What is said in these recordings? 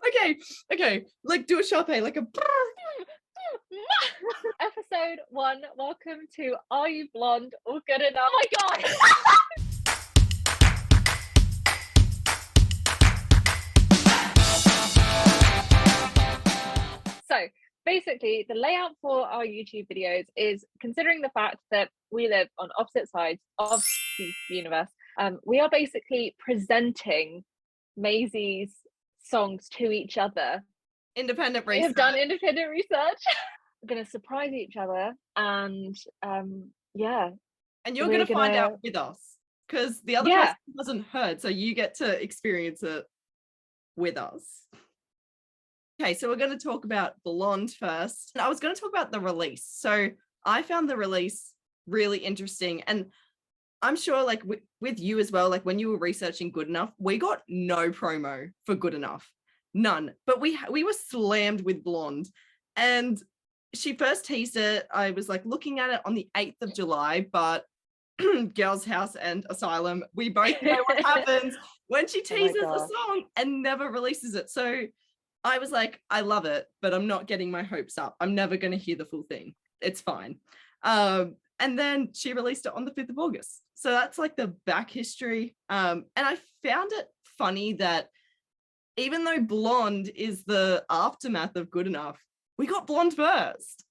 Okay. Like do a Sharpay, like a. Episode 1. Welcome to Are You Blonde or Good Enough? Oh my god! So basically, the layout for our YouTube videos is, considering the fact that we live on opposite sides of the universe, we are basically presenting Maisie's songs to each other. Independent research. We have done independent research. We're going to surprise each other, and yeah. And you're going to find out with us, because the other person hasn't heard, so you get to experience it with us. Okay, so we're going to talk about Blonde first. I was going to talk about the release. So I found the release really interesting, and I'm sure like with you as well, like when you were researching Good Enough, we got no promo for Good Enough. None. But we were slammed with Blonde. And she first teased it. I was like looking at it on the 8th of July, but Girls House and Asylum, we both know what happens when she teases a song and never releases it. So I was like, I love it, but I'm not getting my hopes up. I'm never going to hear the full thing. It's fine. And then she released it on the 5th of August. So that's like the back history. And I found it funny that even though Blonde is the aftermath of Good Enough, we got Blonde first.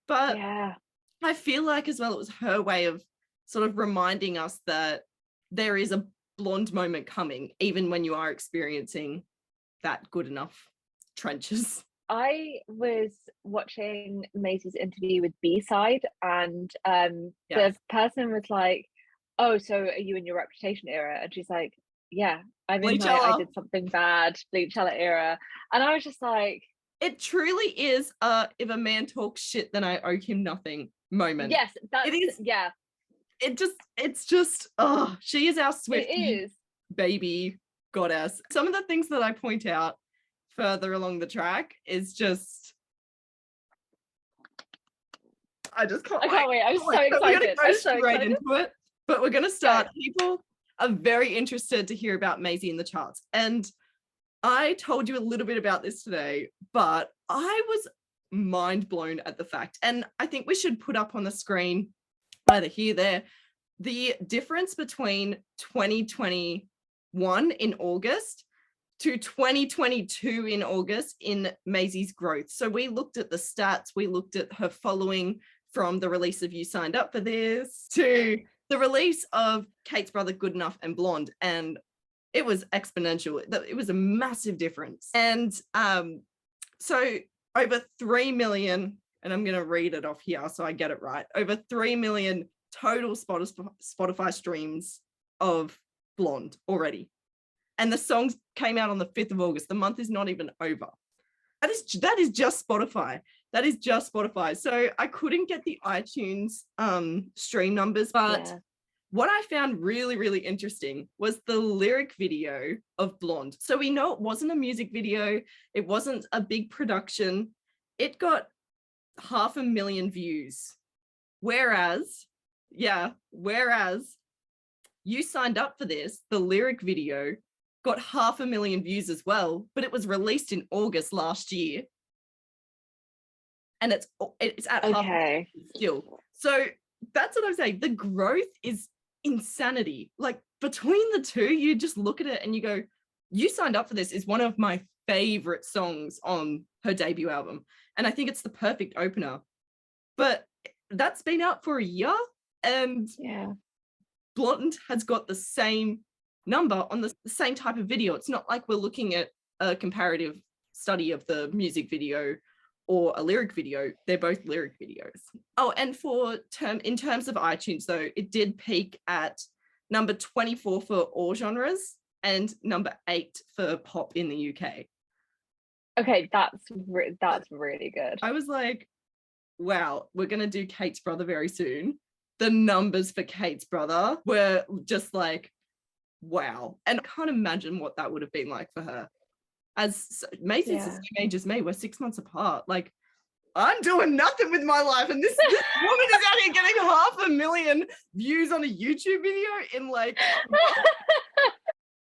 But yeah, I feel like as well it was her way of sort of reminding us that there is a Blonde moment coming, even when you are experiencing that Good Enough trenches. I was watching Maisie's interview with B-Side, and the person was like, oh, so are you in your Reputation era? And she's like, yeah, I'm in my I did something bad Bleachella era. And I was just like, it truly is if a man talks shit, then I owe him nothing moment. Yes, it is. Yeah. It's just, oh, she is our Swiftie baby goddess. Some of the things that I point out further along the track is just, I can't wait. I'm so excited. We're going to go straight into it, but we're going to start. People are very interested to hear about Maisie in the charts. And I told you a little bit about this today, but I was mind blown at the fact, and I think we should put up on the screen, either here, there, the difference between 2021 in August to 2022 in August in Maisie's growth. So we looked at the stats, we looked at her following from the release of You Signed Up for This to the release of Kate's Brother, Good Enough, and Blonde, and it was exponential. It was a massive difference. And so over 3 million, and I'm going to read it off here so I get it right, over 3 million total Spotify streams of Blonde already. And the songs came out on the 5th of August. The month is not even over. That is just Spotify. That is just Spotify. So I couldn't get the iTunes stream numbers, but what I found really, really interesting was the lyric video of Blonde. So we know it wasn't a music video. It wasn't a big production. It got 500,000 views. Whereas You Signed Up for This, the lyric video, got 500,000 views as well, but it was released in August last year. And it's at 500,000 still. So that's what I'm saying. The growth is insanity. Like between the two, you just look at it and you go, You Signed Up for This is one of my favorite songs on her debut album. And I think it's the perfect opener. But that's been out for a year, and Blonde has got the same number on the same type of video. It's not like we're looking at a comparative study of the music video or a lyric video. They're both lyric videos. Oh, and in terms of iTunes though, it did peak at number 24 for all genres and number 8 for pop in the UK. Okay, that's really good. I was like, wow, we're gonna do Kate's Brother very soon. The numbers for Kate's Brother were just like, wow. And I can't imagine what that would have been like for her. As Maisie's the same age as me, we're 6 months apart. Like, I'm doing nothing with my life, and this woman is out here getting 500,000 views on a YouTube video in like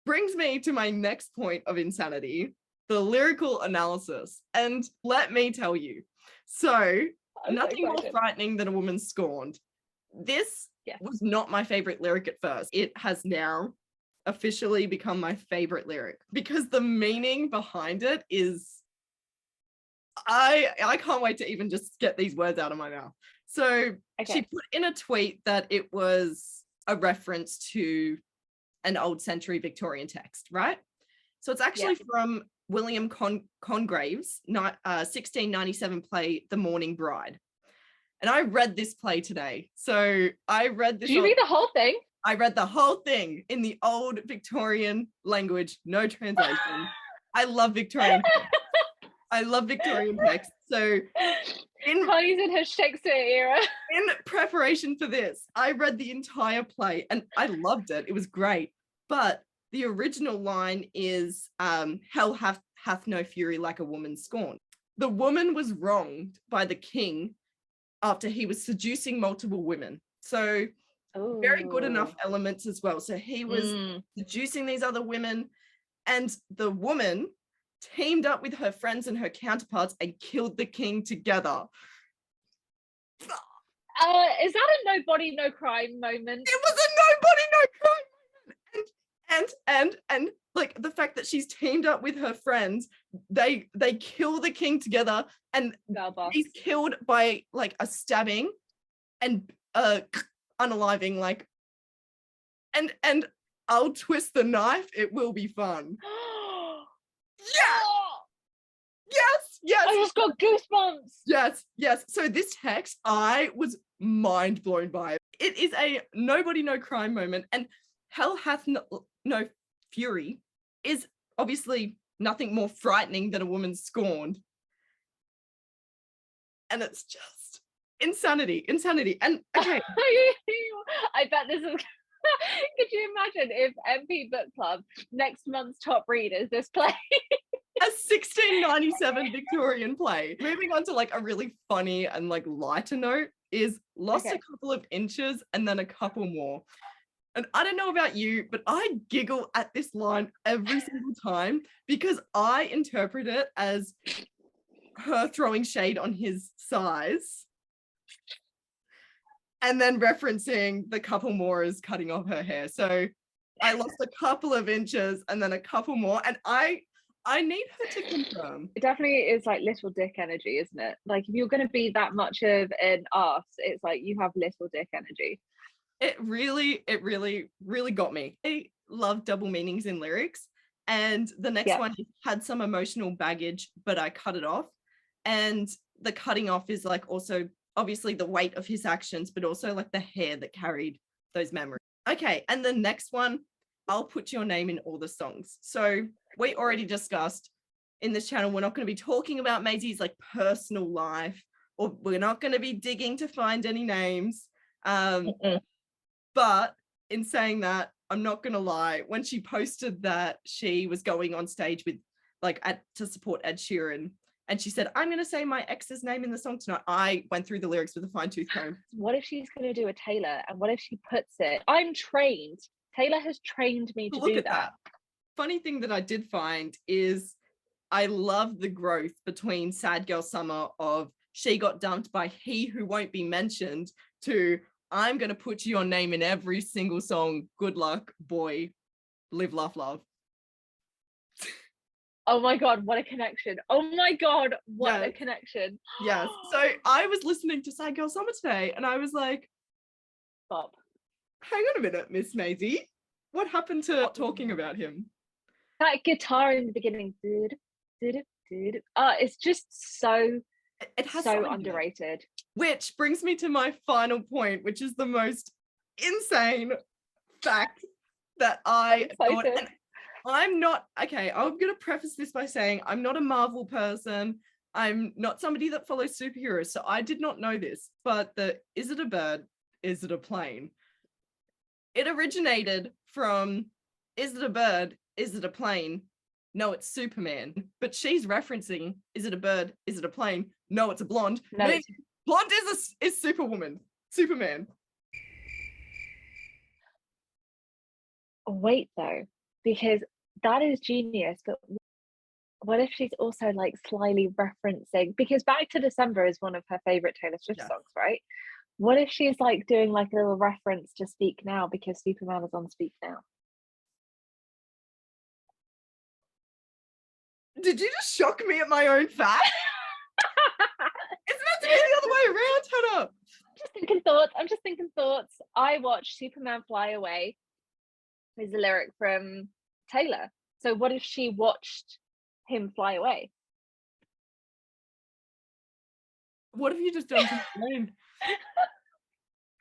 brings me to my next point of insanity. the lyrical analysis. And let me tell you, so nothing more frightening than a woman scorned. This was not my favorite lyric at first. It has now officially become my favorite lyric because the meaning behind it is, I can't wait to even just get these words out of my mouth. So she put in a tweet that it was a reference to an old century Victorian text, right? So it's actually from William Congreve's 1697 play, The Mourning Bride. And I read this play today. So I read this. Did you read the whole thing? I read the whole thing in the old Victorian language, no translation. I love Victorian text. I love Victorian text. So Karni's in her Shakespeare era. In preparation for this, I read the entire play and I loved it. It was great. But the original line is, hell hath no fury like a woman scorned. The woman was wronged by the king after he was seducing multiple women. So very good enough elements as well. So he was seducing these other women, and the woman teamed up with her friends and her counterparts and killed the king together. Is that a no body, no crime moment? It was a no body, no crime moment. And like the fact that she's teamed up with her friends, they kill the king together, and he's killed by like a stabbing and unaliving, like, and I'll twist the knife, it will be fun. Yes. I just got goosebumps. Yes. So this text, I was mind blown by it. It is a nobody, no crime moment, and hell hath no fury is obviously nothing more frightening than a woman scorned. And it's just insanity. And okay. I bet this is could you imagine if MP Book Club next month's top read is this play? A 1697 Victorian play. Moving on to like a really funny and like lighter note is lost a couple of inches and then a couple more. And I don't know about you, but I giggle at this line every single time because I interpret it as her throwing shade on his size and then referencing the couple more as cutting off her hair. So I lost a couple of inches and then a couple more, and I need her to confirm. It definitely is like little dick energy, isn't it? Like if you're going to be that much of an arse, it's like you have little dick energy. It really got me. I love double meanings in lyrics. And the next one had some emotional baggage, but I cut it off. And the cutting off is like also obviously the weight of his actions, but also like the hair that carried those memories. Okay, and the next one, I'll put your name in all the songs. So we already discussed in this channel, we're not going to be talking about Maisie's like personal life, or we're not going to be digging to find any names. But in saying that, I'm not going to lie, when she posted that she was going on stage with like to support Ed Sheeran, and she said, I'm going to say my ex's name in the song tonight, I went through the lyrics with a fine-tooth comb. What if she's going to do a Taylor? And what if she puts it, I'm trained. Taylor has trained me to do that. Funny thing that I did find is I love the growth between Sad Girl Summer of she got dumped by he who won't be mentioned to I'm going to put your name in every single song. Good luck, boy. Live, laugh, love. Oh my God, what a connection. Oh my God, what a connection. Yes. So I was listening to Sad Girl Summer today and I was like, stop. Hang on a minute, Miss Maisie. What happened to talking about him? That guitar in the beginning. It's just so, it has so underrated. Which brings me to my final point, which is the most insane fact that I thought. I'm not, okay, I'm going to preface this by saying I'm not a Marvel person. I'm not somebody that follows superheroes, so I did not know this. But the is it a bird, is it a plane? It originated from is it a bird, is it a plane? No, it's Superman. But she's referencing is it a bird, is it a plane? No, it's a blonde. No, blonde is Superwoman, Superman. Wait though, because that is genius, but what if she's also like slyly referencing, because Back to December is one of her favorite Taylor Swift songs, right? What if she's like doing like a little reference to Speak Now because Superman is on Speak Now? Did you just shock me at my own fact? It's meant to be the other way around, Hannah. I'm just thinking thoughts. I watched Superman Fly Away. Is a lyric from Taylor. So what if she watched him fly away? What have you just done to my brain?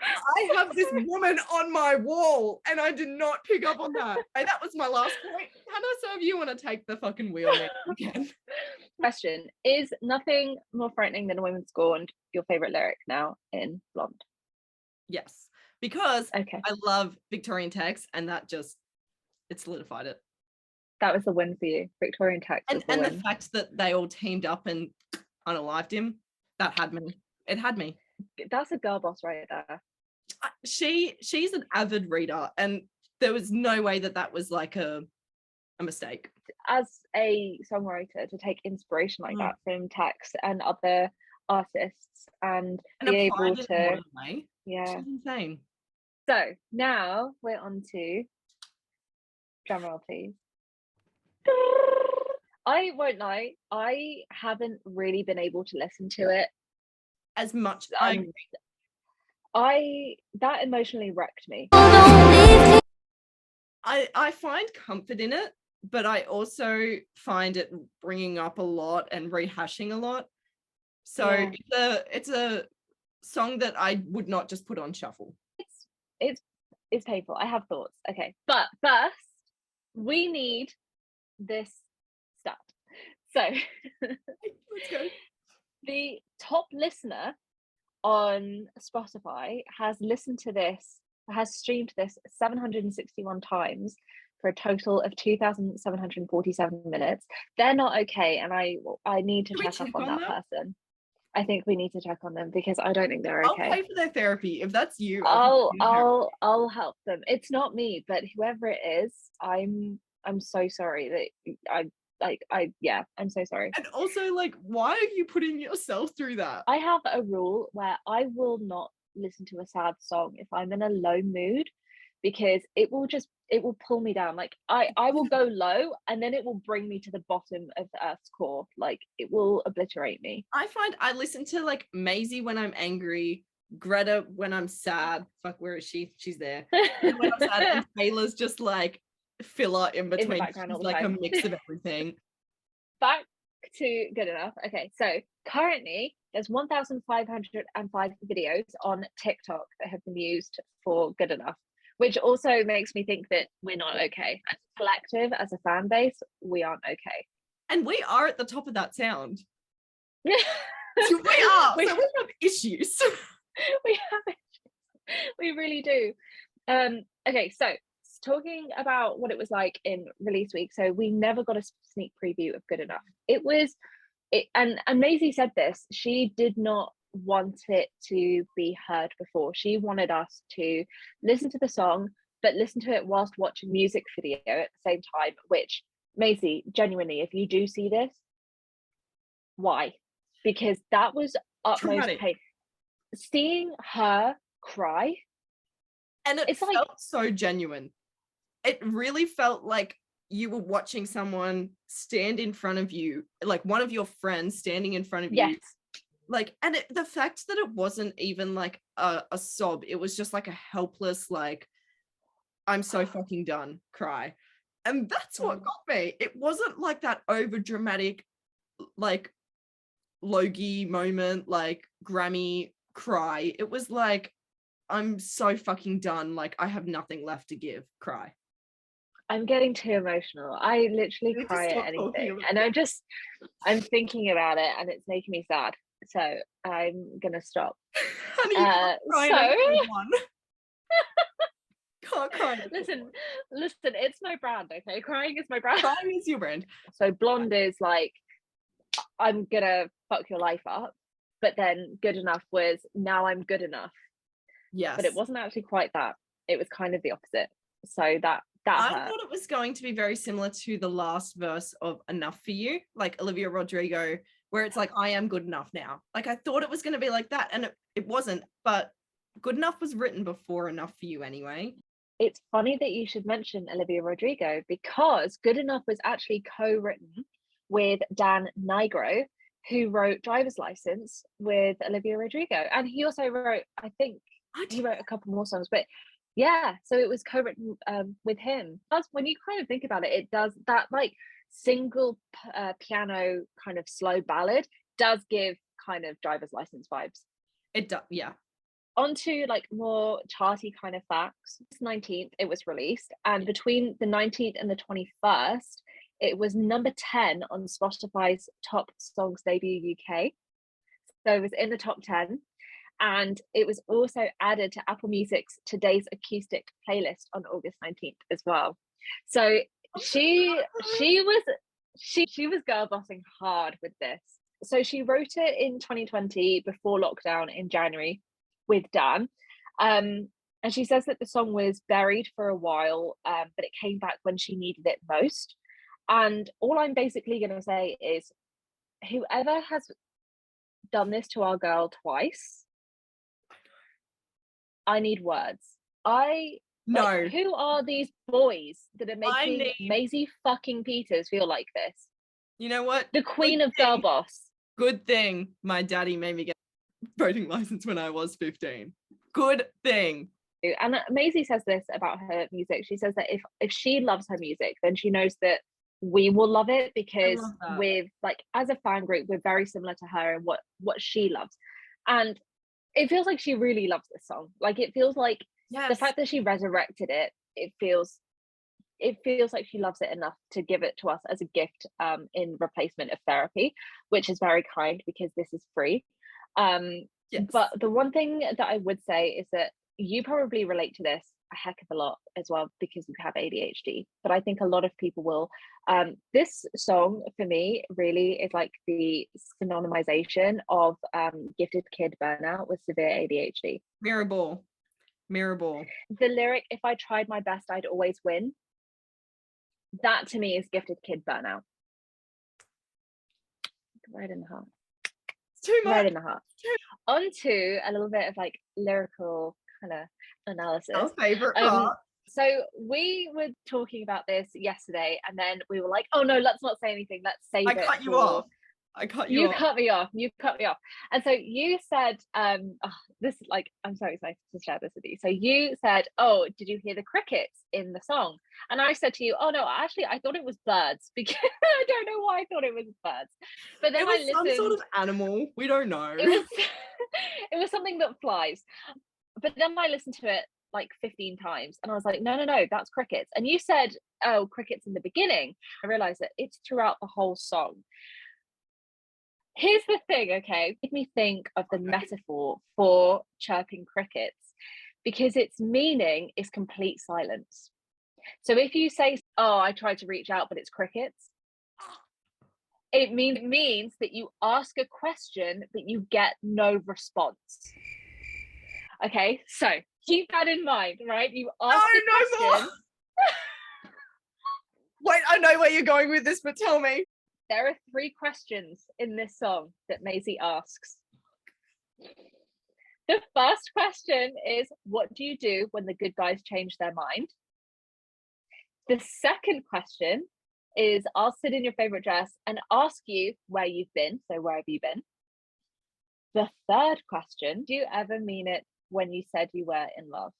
I have this woman on my wall and I did not pick up on that. And that was my last point. Hannah, so if you want to take the fucking wheel now, you can. Question: is Nothing More Frightening Than a Woman Scorned your favorite lyric now in Blonde? Yes, because I love Victorian text, and that just, it solidified it. That was the win for you. Victorian text and the fact that they all teamed up and unalived him, that had me. It had me. That's a girl boss right there. She's an avid reader, and there was no way that was like a mistake. As a songwriter, to take inspiration like that from text and other artists and be able to, yeah, she's insane. So now we're on to drumroll, please. I won't lie, I haven't really been able to listen to it as much. That emotionally wrecked me. I find comfort in it, but I also find it bringing up a lot and rehashing a lot. So it's a song that I would not just put on shuffle. It's painful. I have thoughts. Okay, but first we need this stuff. So let's go. The top listener on Spotify has streamed this 761 times for a total of 2,747 minutes. They're not okay, and I need to check up on that person. I think we need to check on them because I don't think they're okay. I'll pay for their therapy if that's you. I'll help them. It's not me, but whoever it is, I'm so sorry that I'm so sorry. And also, like, why are you putting yourself through that? I have a rule where I will not listen to a sad song if I'm in a low mood, because it will pull me down. Like I will go low and then it will bring me to the bottom of the earth's core. Like it will obliterate me. I find I listen to like Maisie when I'm angry, Greta when I'm sad. Fuck, where is she? She's there. And when I'm sad, and Taylor's just like filler in between. She's like a mix of everything. Back to Good Enough. Okay, so currently there's 1,505 videos on TikTok that have been used for Good Enough, which also makes me think that we're not okay. As a collective, as a fan base, we aren't okay. And we are at the top of that sound. We are. So we have issues. We have issues. We really do. Okay, so talking about what it was like in release week. So we never got a sneak preview of Good Enough. And Maisie said this, she did not want it to be heard before. She wanted us to listen to the song, but listen to it whilst watching music video at the same time, which, Maisie, genuinely, if you do see this, why? Because that was utmost pain. Seeing her cry. And it felt so genuine. It really felt like you were watching someone stand in front of you, like one of your friends standing in front of you. Like, and the fact that it wasn't even like a sob, it was just like a helpless, like, I'm so fucking done cry. And that's what got me. It wasn't like that over dramatic, like Logie moment, like Grammy cry. It was like, I'm so fucking done. Like, I have nothing left to give cry. I'm getting too emotional. I literally cry at anything. And I'm thinking about it and it's making me sad. So I'm gonna stop. Honey, can't cry. Listen, it's my brand, okay? Crying is my brand. Crying is your brand. So Blonde is like, I'm gonna fuck your life up. But then Good Enough was, now I'm good enough. Yes. But it wasn't actually quite that. It was kind of the opposite. So that That I hurt. thought it was going to be very similar to the last verse of Enough for You, like Olivia Rodrigo, where it's like, I am good enough now. Like, I thought it was going to be like that, and it wasn't, but Good Enough was written before Enough for You anyway. It's funny that you should mention Olivia Rodrigo, because Good Enough was actually co-written with Dan Nigro, who wrote Driver's License with Olivia Rodrigo. And he also wrote, I think he wrote a couple more songs, but yeah, so it was co-written with him. That's when you kind of think about it, it does that like single piano kind of slow ballad does give kind of Driver's License vibes. It does, yeah. Onto like more charty kind of facts. 19th it was released, and between the 19th and the 21st it was number 10 on Spotify's top songs debut UK. So it was in the top 10, and it was also added to Apple Music's Today's Acoustic playlist on August 19th as well. So she was girl bossing hard with this. So she wrote it in 2020 before lockdown in January with Dan, and she says that the song was buried for a while, but it came back when she needed it most. And all I'm basically going to say is, whoever has done this to our girl twice, I need words. Who are these boys that are making Maisie fucking Peters feel like this? You know what? The queen of girl boss. Good thing my daddy made me get a voting license when I was 15. Good thing. And Maisie says this about her music. She says that if she loves her music, then she knows that we will love it, because with like as a fan group, we're very similar to her and what she loves. And it feels like she really loves this song. Like, it feels like the fact that she resurrected it, it feels like she loves it enough to give it to us as a gift in replacement of therapy, which is very kind because this is free. But the one thing that I would say is that you probably relate to this a heck of a lot as well because you have ADHD, but I think a lot of people will. This song for me really is like the synonymization of gifted kid burnout with severe ADHD. Mirror ball. The lyric, if I tried my best, I'd always win. That to me is gifted kid burnout. Right in the heart. It's too much. Right in the heart. Onto a little bit of like lyrical kind of analysis. Our favorite part. So we were talking about this yesterday, and then we were like, oh no, let's not say anything. Let's save it. I cut you off. You cut me off. And so you said, this, like, I'm so excited to share this with you. So you said, oh, did you hear the crickets in the song? And I said to you, oh no, actually I thought it was birds, because I don't know why I thought it was birds. But then it was some sort of animal. We don't know. It was something that flies. But then I listened to it like 15 times and I was like, no, that's crickets. And you said, oh, crickets in the beginning. I realized that it's throughout the whole song. Here's the thing, okay? It made me think of the metaphor for chirping crickets, because its meaning is complete silence. So if you say, oh, I tried to reach out, but it's crickets, it means that you ask a question, but you get no response. Okay, so keep that in mind, right? You ask a question. Wait, I know where you're going with this, but tell me. There are 3 questions in this song that Maisie asks. The first question is, what do you do when the good guys change their mind? The second question is, I'll sit in your favorite dress and ask you where you've been. So where have you been? The third question, do you ever mean it when you said you were in love?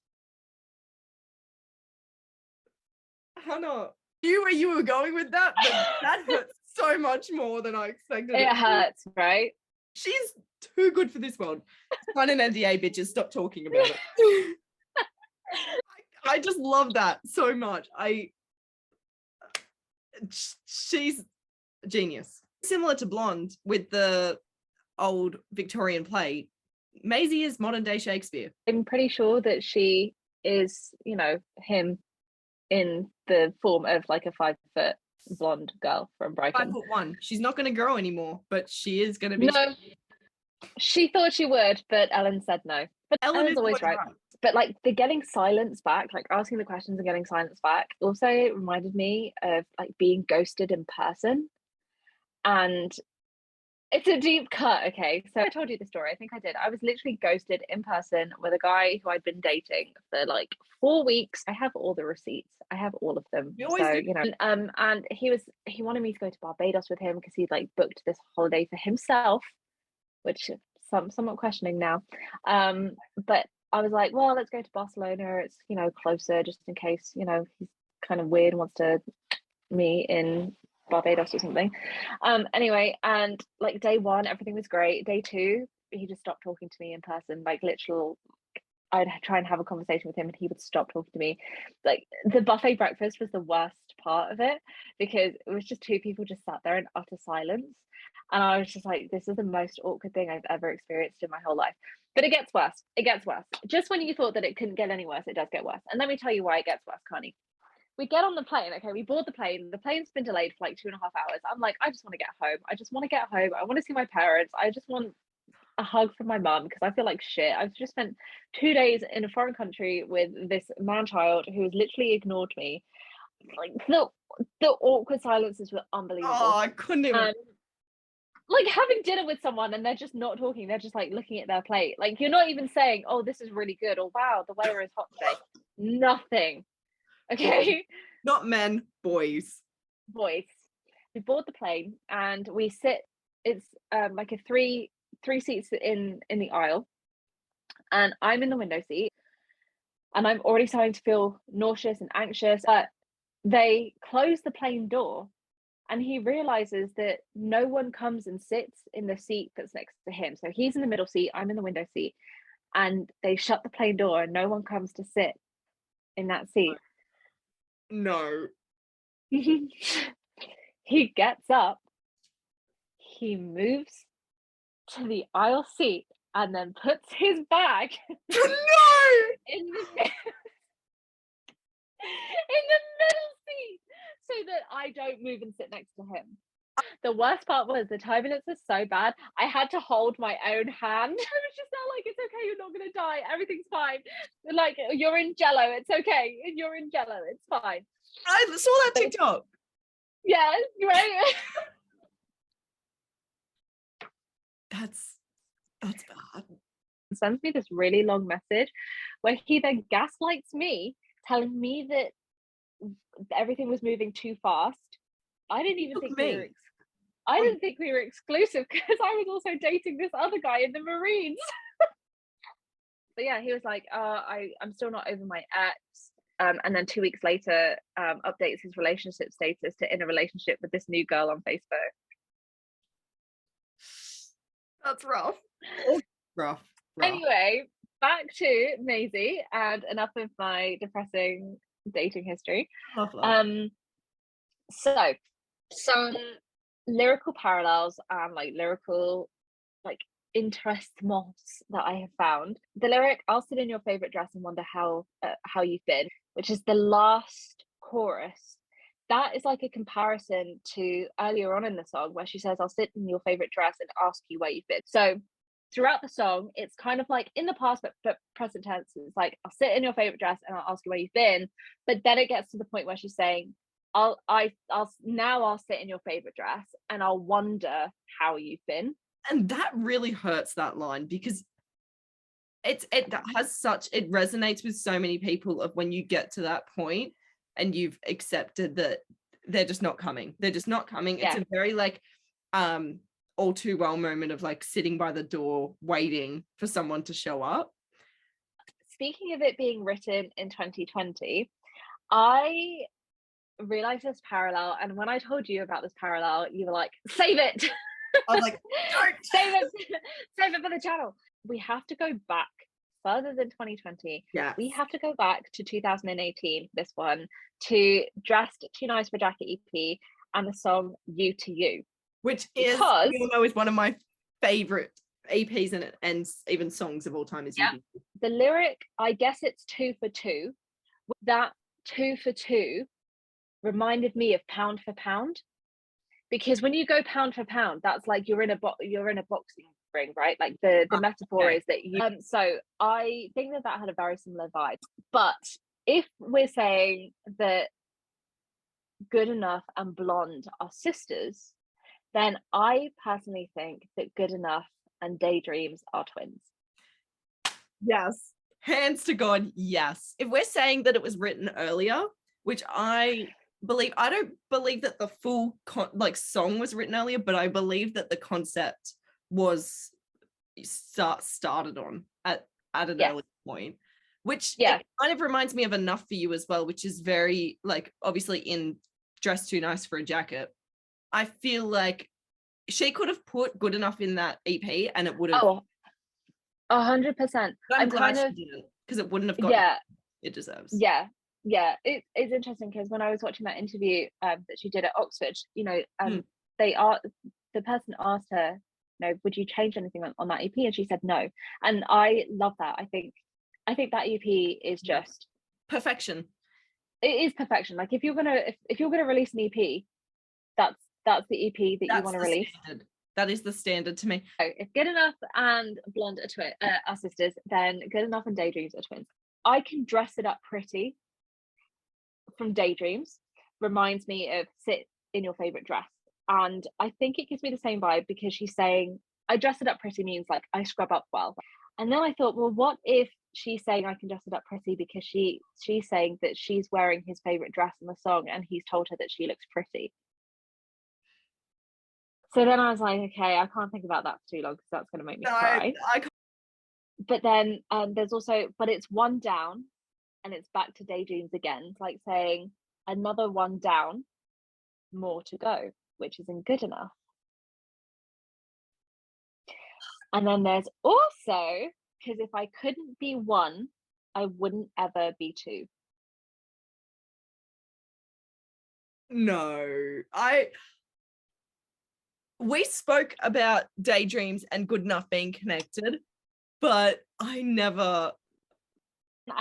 Hannah, I knew where you were going with that, but that hurts so much more than I expected. It hurts, right? She's too good for this world. Sign an NDA, bitches. Stop talking about it. I just love that so much. She's genius. Similar to Blonde with the old Victorian play, Maisie is modern day Shakespeare. I'm pretty sure that she is, him in the form of like a 5-foot blonde girl from Brighton. 5'1". She's not going to grow anymore, but she is going to be. No, she thought she would, but Ellen said no. But Ellen's always right. but like the getting silence back, like asking the questions and getting silence back, also reminded me of like being ghosted in person. And it's a deep cut. Okay, so I told you the story. I think I did. I was literally ghosted in person with a guy who I'd been dating for like 4 weeks. I have all the receipts. I have all of them. So you know, and he wanted me to go to Barbados with him because he'd like booked this holiday for himself, which somewhat questioning now. But I was like, well, let's go to Barcelona. It's, you know, closer, just in case, you know, he's kind of weird and wants to meet in Barbados or something. Anyway, and like day one, everything was great. Day two, he just stopped talking to me in person. Like literal, I'd try and have a conversation with him and he would stop talking to me. Like the buffet breakfast was the worst part of it because it was just two people just sat there in utter silence. And I was just like, this is the most awkward thing I've ever experienced in my whole life. But it gets worse. It gets worse. Just when you thought that it couldn't get any worse, it does get worse. And let me tell you why it gets worse, Karni. We get on the plane, okay, we board the plane. The plane's been delayed for like 2.5 hours. I'm like, I just want to get home. I just want to get home. I want to see my parents. I just want a hug from my mum because I feel like shit. I've just spent 2 days in a foreign country with this man-child who has literally ignored me. Like the awkward silences were unbelievable. Oh, I couldn't even. Like having dinner with someone and they're just not talking, they're just like looking at their plate. Like you're not even saying, oh, this is really good, or wow, the weather is hot today. Nothing. Okay. Not men, boys. Boys. We board the plane and we sit, it's like a three seats in the aisle. And I'm in the window seat and I'm already starting to feel nauseous and anxious. But they close the plane door and he realizes that no one comes and sits in the seat that's next to him. So he's in the middle seat, I'm in the window seat, and they shut the plane door and no one comes to sit in that seat. No. He gets up, he moves to the aisle seat and then puts his bag No! in the middle seat so that I don't move and sit next to him. The worst part was the turbulence was so bad, I had to hold my own hand. I was just there like, it's okay, you're not going to die. Everything's fine. Like, you're in Jello. It's okay. You're in Jello. It's fine. I saw that TikTok. Yeah, right. That's bad. He sends me this really long message where he then gaslights me, telling me that everything was moving too fast. I didn't even think I didn't think we were exclusive because I was also dating this other guy in the Marines. But yeah, he was like, I'm still not over my ex. And then 2 weeks later, updates his relationship status to in a relationship with this new girl on Facebook. That's rough. Rough. Anyway, back to Maisie and enough of my depressing dating history. Love. So some lyrical parallels and like lyrical like interest moths that I have found. The lyric, I'll sit in your favorite dress and wonder how you've been, which is the last chorus. That is like a comparison to earlier on in the song where she says, I'll sit in your favorite dress and ask you where you've been. So throughout the song, it's kind of like in the past, but present tense. It's like, I'll sit in your favorite dress and I'll ask you where you've been. But then it gets to the point where she's saying, I'll sit in your favorite dress and I'll wonder how you've been. And that really hurts, that line, because it resonates with so many people of when you get to that point and you've accepted that they're just not coming. They're just not coming. Yeah. It's a very like all too well moment of like sitting by the door waiting for someone to show up. Speaking of it being written in 2020, I realized this parallel, and when I told you about this parallel, you were like, save it. I was like, don't save it for the channel. We have to go back further than 2020. Yeah, we have to go back to 2018, this one, to Dressed Too Nice for Jacket EP and the song You to You, which is, you all know, is one of my favorite EPs and even songs of all time. Is yeah. The lyric, I guess it's 2 for 2. That 2 for 2 reminded me of Pound for Pound, because when you go pound for pound, that's like you're in a boxing ring, right? Like the metaphor is that you so I think that had a very similar vibe. But if we're saying that Good Enough and Blonde are sisters, then I personally think that Good Enough and Daydreams are twins. Yes, hands to God, yes. If we're saying that it was written earlier, which I don't believe that the full song was written earlier, but I believe that the concept was started on at an early point, which it kind of reminds me of Enough for You as well, which is very obviously in Dress Too Nice for a Jacket. I feel like she could have put Good Enough in that EP and it would have 100%. I'm glad she didn't, because it wouldn't have gotten it deserves. Yeah. It's interesting because when I was watching that interview that she did at Oxford, the person asked her, would you change anything on that EP? And she said no. And I love that. I think that EP is just perfection. It is perfection. Like if you're gonna release an EP, that's the EP that you want to release. Standard. That is the standard to me. So if Good Enough and Blonde are sisters, then Good Enough and Daydreams are twins. I Can Dress It Up Pretty from Daydreams reminds me of Sit in Your Favorite Dress. And I think it gives me the same vibe because she's saying, I dress it up pretty means like I scrub up well. And then I thought, well, what if she's saying I can dress it up pretty because she's saying that she's wearing his favorite dress in the song and he's told her that she looks pretty. So then I was like, okay, I can't think about that for too long because that's going to make me cry. But then there's also, but it's one down and it's back to Daydreams again. It's like saying another one down, more to go, which isn't good enough. And then there's also, because if I couldn't be one, I wouldn't ever be two. No, we spoke about Daydreams and Good Enough being connected, but I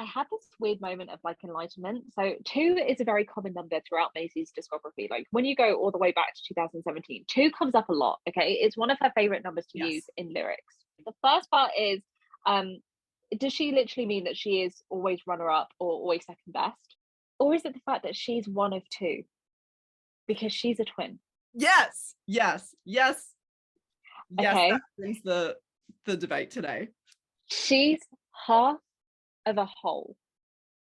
had this weird moment of like enlightenment. So 2 is a very common number throughout Maisie's discography. Like when you go all the way back to 2017, 2 comes up a lot. Okay, it's one of her favorite numbers to use in lyrics. The first part is, does she literally mean that she is always runner up or always second best, or is it the fact that she's one of 2 because she's a twin? Yes. Okay, that brings the debate today. She's half of a whole.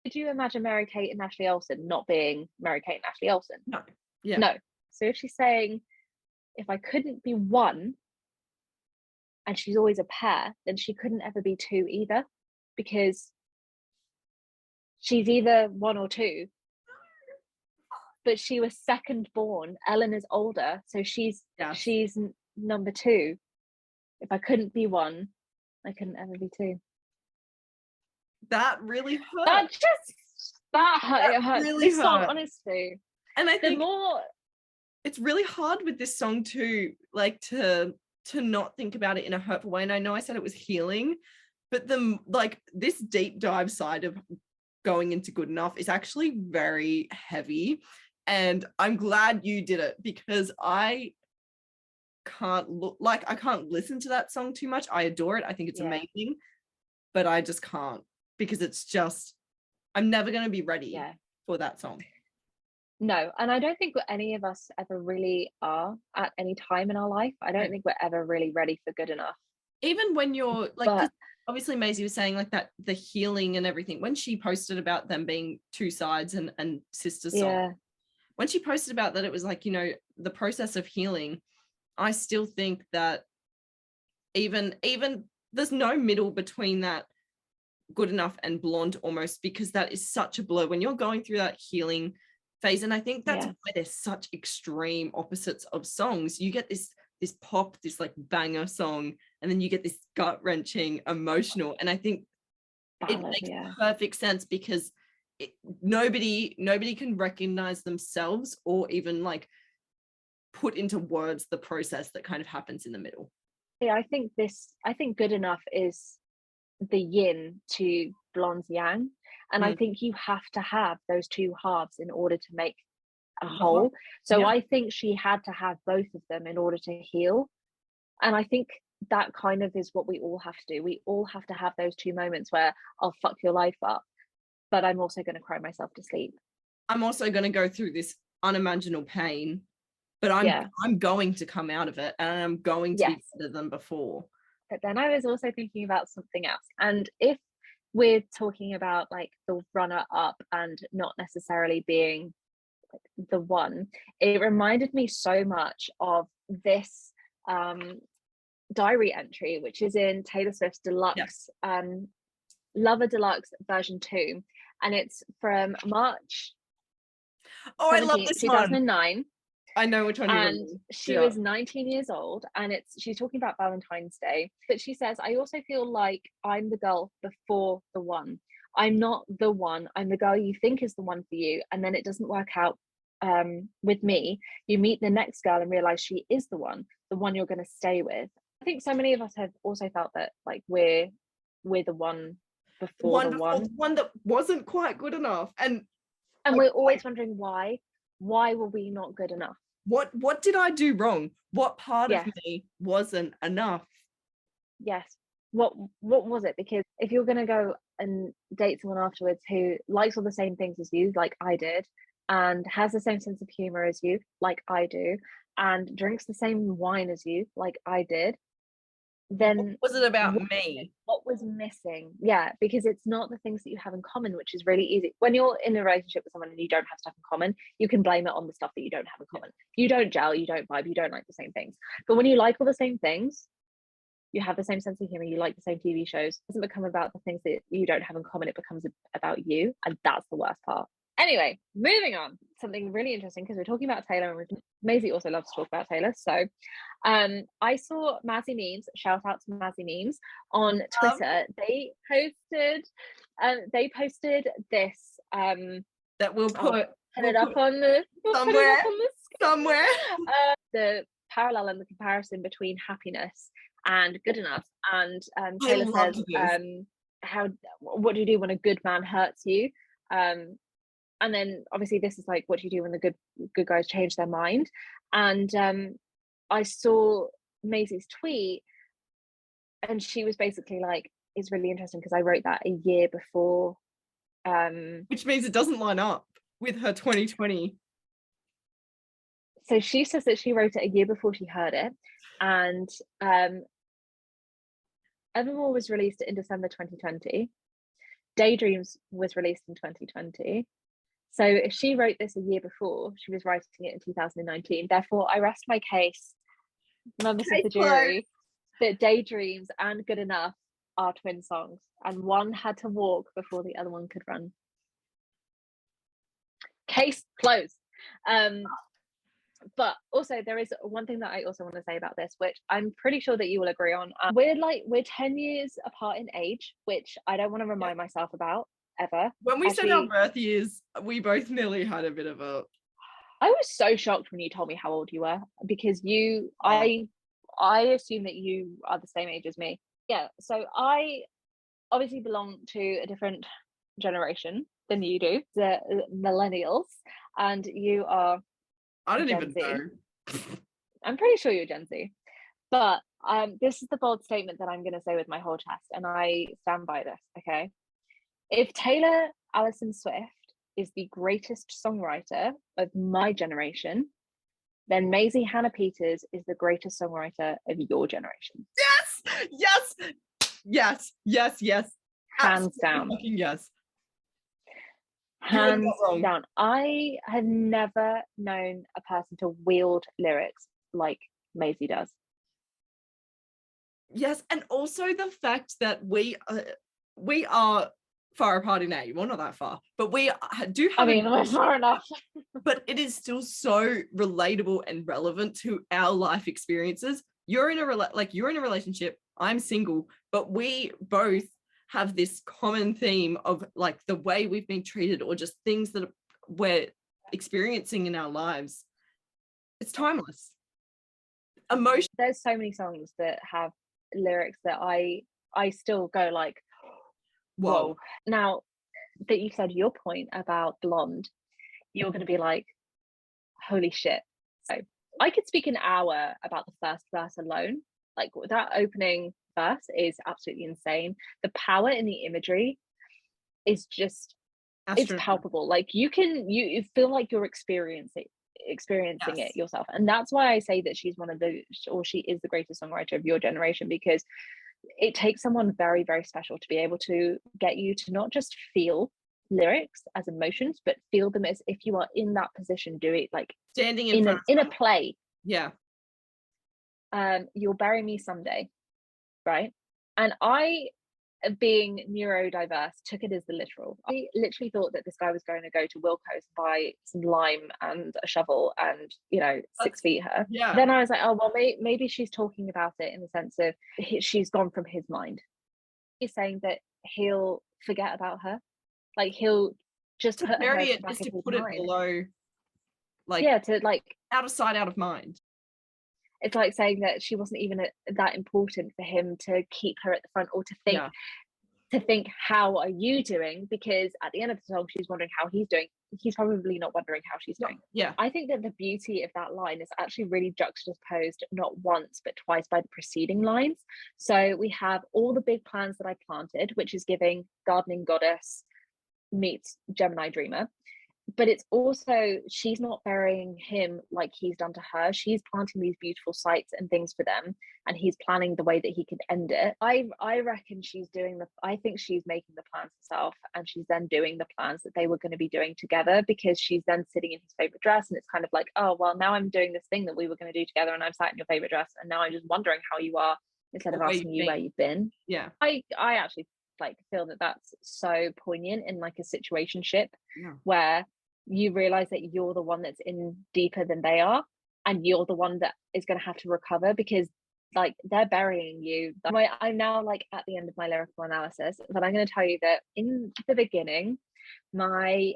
Could you imagine Mary-Kate and Ashley Olsen not being Mary-Kate and Ashley Olsen? No. Yeah. No. So if she's saying, if I couldn't be one, and she's always a pair, then she couldn't ever be 2 either, because she's either 1 or 2. But she was second born. Ellen is older, so she's number 2. If I couldn't be 1, I couldn't ever be 2. That really hurt. It hurt. Really hurt. Song, honestly. And I think it's really hard with this song too, like to not think about it in a hurtful way. And I know I said it was healing, but this deep dive side of going into Good Enough is actually very heavy. And I'm glad you did it, because I can't listen to that song too much. I adore it. I think it's amazing, but I just can't, because I'm never going to be ready for that song. No, and I don't think any of us ever really are at any time in our life. I don't think we're ever really ready for Good Enough. Even when you're like, obviously Maisie was saying like that, the healing and everything, when she posted about them being 2 sides and sister song, when she posted about that, it was like, the process of healing. I still think that even there's no middle between that Good Enough and Blonde almost, because that is such a blur when you're going through that healing phase. And I think that's why there's such extreme opposites of songs. You get this pop, this like banger song, and then you get this gut-wrenching emotional. And I think it makes perfect sense, because nobody can recognize themselves or even like put into words the process that kind of happens in the middle. I think Good Enough is the yin to Blonde's yang, and I think you have to have those 2 halves in order to make a whole. So I think she had to have both of them in order to heal. And I think that kind of is what we all have to do. We all have to have those two moments where I'll fuck your life up, but I'm also going to cry myself to sleep. I'm also going to go through this unimaginable pain, but I'm going to come out of it, and I'm going to be better than before. But then I was also thinking about something else. And if we're talking about like the runner up and not necessarily being like the one, it reminded me so much of this diary entry, which is in Taylor Swift's Deluxe, Lover Deluxe version 2, and it's from March. I love this 2009. One. I know which one you and she was 19 years old, and she's talking about Valentine's Day, but she says, I also feel like I'm the girl before the one. I'm not the one. I'm the girl you think is the one for you, and then it doesn't work out with me. You meet the next girl and realize she is the one you're going to stay with. I think so many of us have also felt that like we're the one before the one that wasn't quite good enough, and we're always wondering why were we not good enough? What did I do wrong? What part of me wasn't enough? Yes. What was it? Because if you're going to go and date someone afterwards who likes all the same things as you, like I did, and has the same sense of humor as you, like I do, and drinks the same wine as you, like I did, then what was it about me? What was missing? Yeah, because it's not the things that you have in common, which is really easy. When you're in a relationship with someone and you don't have stuff in common, you can blame it on the stuff that you don't have in common. You don't gel, you don't vibe, you don't like the same things. But when you like all the same things, you have the same sense of humor, you like the same TV shows, it doesn't become about the things that you don't have in common, it becomes about you, and that's the worst part. Anyway, moving on, something really interesting, because we're talking about Taylor, and Maisie also loves to talk about Taylor. So I saw Mazzy Memes, shout out to Mazzy Memes, on Twitter. They posted this that we'll put it up on the somewhere. The parallel and the comparison between happiness and good enough. And Taylor says, what do you do when a good man hurts you? And then obviously this is like, what do you do when the good guys change their mind? And I saw Maisie's tweet, and she was basically like, it's really interesting because I wrote that a year before. Which means it doesn't line up with her 2020. So she says that she wrote it a year before she heard it. And Evermore was released in December 2020. Daydreams was released in 2020. So if she wrote this a year before, she was writing it in 2019. Therefore, I rest my case, members of the jury, that Daydreams and Good Enough are twin songs, and one had to walk before the other one could run. Case closed. But also there is one thing that I also want to say about this, which I'm pretty sure that you will agree on. We're 10 years apart in age, which I don't want to remind myself about ever. When we said our birth years, we both nearly had a bit of a... I was so shocked when you told me how old you were, because I assume that you are the same age as me. Yeah, so I obviously belong to a different generation than you do, the millennials, and you are... I don't even know. I'm pretty sure you're Gen Z. But this is the bold statement that I'm going to say with my whole chest, and I stand by this, okay? If Taylor Allison Swift is the greatest songwriter of my generation, then Maisie Hannah Peters is the greatest songwriter of your generation. Yes. Hands down. Yes. Hands down. I have never known a person to wield lyrics like Maisie does. Yes, and also the fact that we are far apart in age. Well, not that far, but we do have... we're far enough. But it is still so relatable and relevant to our life experiences. You're in a relationship, I'm single, but we both have this common theme of like the way we've been treated, or just things that we're experiencing in our lives. It's timeless. Emotion. There's so many songs that have lyrics that I still go like, whoa. Now that you said your point about Blonde, you're going to be like, holy shit. So I could speak an hour about the first verse alone. Like that opening verse is absolutely insane. The power in the imagery is just, it's palpable. Like you feel like you're experiencing it yourself. And that's why I say that she's she is the greatest songwriter of your generation, because it takes someone very, very special to be able to get you to not just feel lyrics as emotions, but feel them as if you are in that position, doing like standing in a play. Yeah. You'll bury me someday, right? And I, being neurodiverse, took it as the literal. I literally thought that this guy was going to go to Wilco's, buy some lime and a shovel and, 6 feet her. Yeah. Then I was like, oh, well, maybe she's talking about it in the sense of she's gone from his mind. He's saying that he'll forget about her. Like he'll just put her it, back just in to his put mind. It below, like, yeah, to like out of sight, out of mind. It's like saying that she wasn't even that important for him to keep her at the front, or to think, how are you doing? Because at the end of the song, she's wondering how he's doing. He's probably not wondering how she's doing. Yeah. I think that the beauty of that line is actually really juxtaposed not once, but twice by the preceding lines. So we have all the big plans that I planted, which is giving gardening goddess meets Gemini dreamer. But it's also, she's not burying him like he's done to her. She's planting these beautiful sites and things for them, and he's planning the way that he could end it. I reckon I think she's making the plans herself, and she's then doing the plans that they were going to be doing together, because she's then sitting in his favorite dress, and it's kind of like, oh, well, now I'm doing this thing that we were going to do together, and I'm sat in your favorite dress, and now I'm just wondering how you are, instead of asking you where you've been. Yeah. I actually feel that that's so poignant in like a situationship where you realize that you're the one that's in deeper than they are, and you're the one that is going to have to recover, because like they're burying you. I'm now like at the end of my lyrical analysis, but I'm going to tell you that in the beginning, my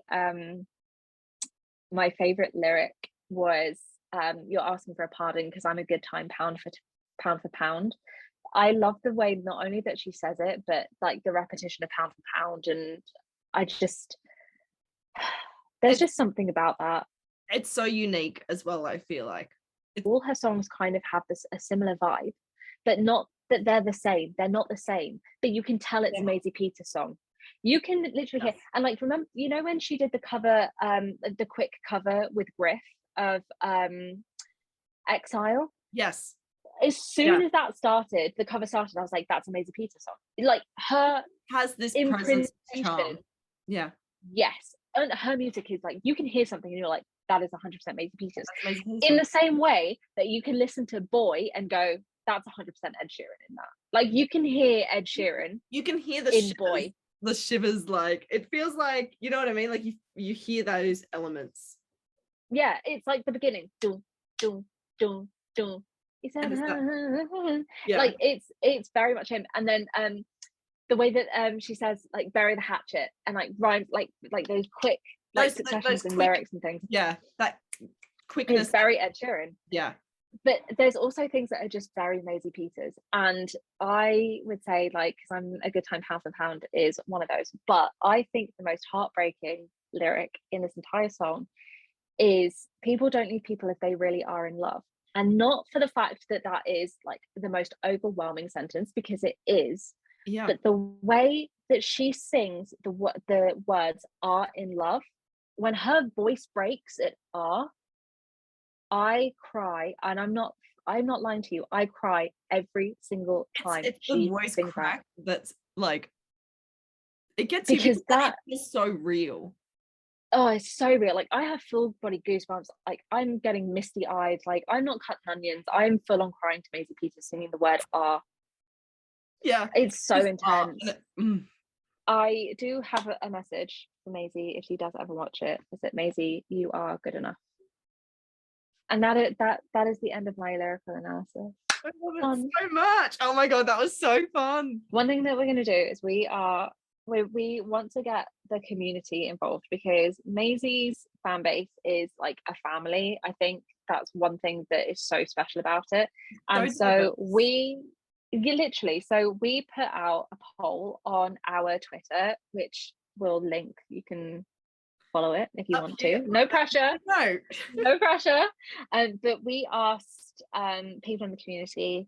favorite lyric was you're asking for a pardon because I'm a good time pound for pound. I love the way not only that she says it, but like the repetition of pound for pound, and I just there's just something about that. It's so unique as well, I feel like. All her songs kind of have a similar vibe, but not that they're the same. They're not the same, but you can tell it's a Maisie Peters song. You can literally hear, and like, remember, when she did the cover, the quick cover with Griff of Exile? Yes. As soon as that started, the cover started, I was like, that's a Maisie Peters song. Like, her has this presence, charm. Yeah. Yes. And her music is like, you can hear something and you're like, that is 100% Maisie Peters. In the same way that you can listen to Boy and go, that's 100% Ed Sheeran in that. Like, you can hear Ed Sheeran. You can hear the in shivers, Boy. The shivers, like, it feels like, you know what I mean? Like, you hear those elements. Yeah, it's like the beginning. Dun, dun, dun, dun. He said, like, it's very much him. And then the way that she says, like, bury the hatchet, and like rhymes, like those quick successions and lyrics and things. Yeah, that quickness. It's very Ed Sheeran. Yeah. But there's also things that are just very Maisie Peters, and I would say, like, because I'm a good time pound for pound is one of those. But I think the most heartbreaking lyric in this entire song is people don't leave people if they really are in love. And not for the fact that that is like the most overwhelming sentence, because it is. Yeah. But the way that she sings the words "are in love," when her voice breaks at "are," I cry, and I'm not lying to you. I cry every single time. It's the voice crack that's like, it gets you because that is so real. Oh, it's so real. Like, I have full body goosebumps. Like, I'm getting misty eyed. Like, I'm not cutting onions. I'm full on crying to Maisie Peters singing the word "are." Yeah, it's so intense. I do have a message for Maisie if she does ever watch it. Is that, Maisie, you are good enough. And that is the end of my lyrical analysis. I love it so much. Oh my god, that was so fun. One thing that we're going to do is we want to get the community involved, because Maisie's fan base is like a family. I think that's one thing that is so special about it. And so we put out a poll on our Twitter, which we'll link. You can follow it if you want to. No pressure. No pressure. But we asked people in the community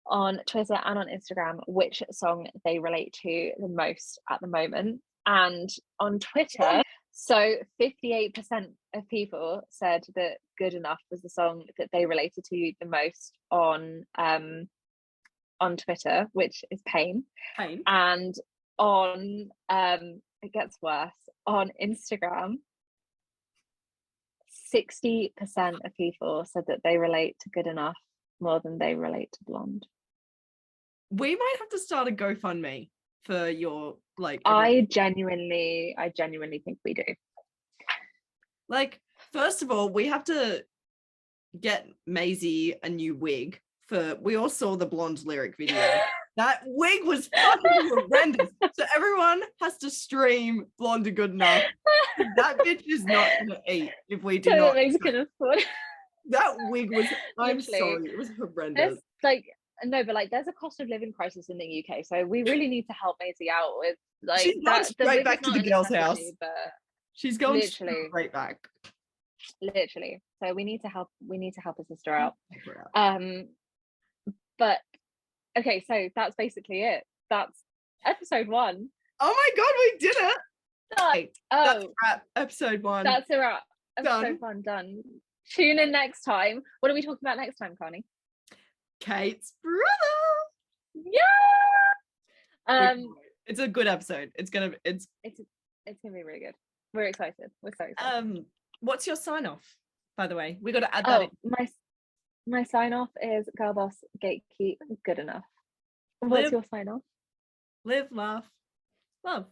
on Twitter and on Instagram which song they relate to the most at the moment. And on Twitter, so 58% of people said that Good Enough was the song that they related to the most on Twitter, which is pain. And on it gets worse, on Instagram, 60% of people said that they relate to Good Enough more than they relate to Blonde. We might have to start a GoFundMe for your like. I genuinely think we do. Like, first of all, we have to get Maisie a new wig. We all saw the Blonde lyric video. That wig was fucking horrendous. So everyone has to stream Blonde Good Enough. That bitch is not gonna eat if we do not. Maisie can afford. That wig was. I'm sorry, it was horrendous. Like, no, but like, there's a cost of living crisis in the UK, so we really need to help Maisie out with like. She's going straight back to the girls' house. But she's going straight back. Literally. So we need to help. We need to help a sister out. But okay, so that's basically it. That's episode 1. Oh my god, we did it! That's a wrap. Episode 1. That's a wrap. Episode 1 done. Tune in next time. What are we talking about next time, Karni? Kate's brother. Yeah. It's a good episode. It's gonna be really good. We're excited. We're so excited. What's your sign off? By the way, we got to add that in. My sign off is girl boss gatekeep Good Enough. What's your sign off? Live, laugh, love.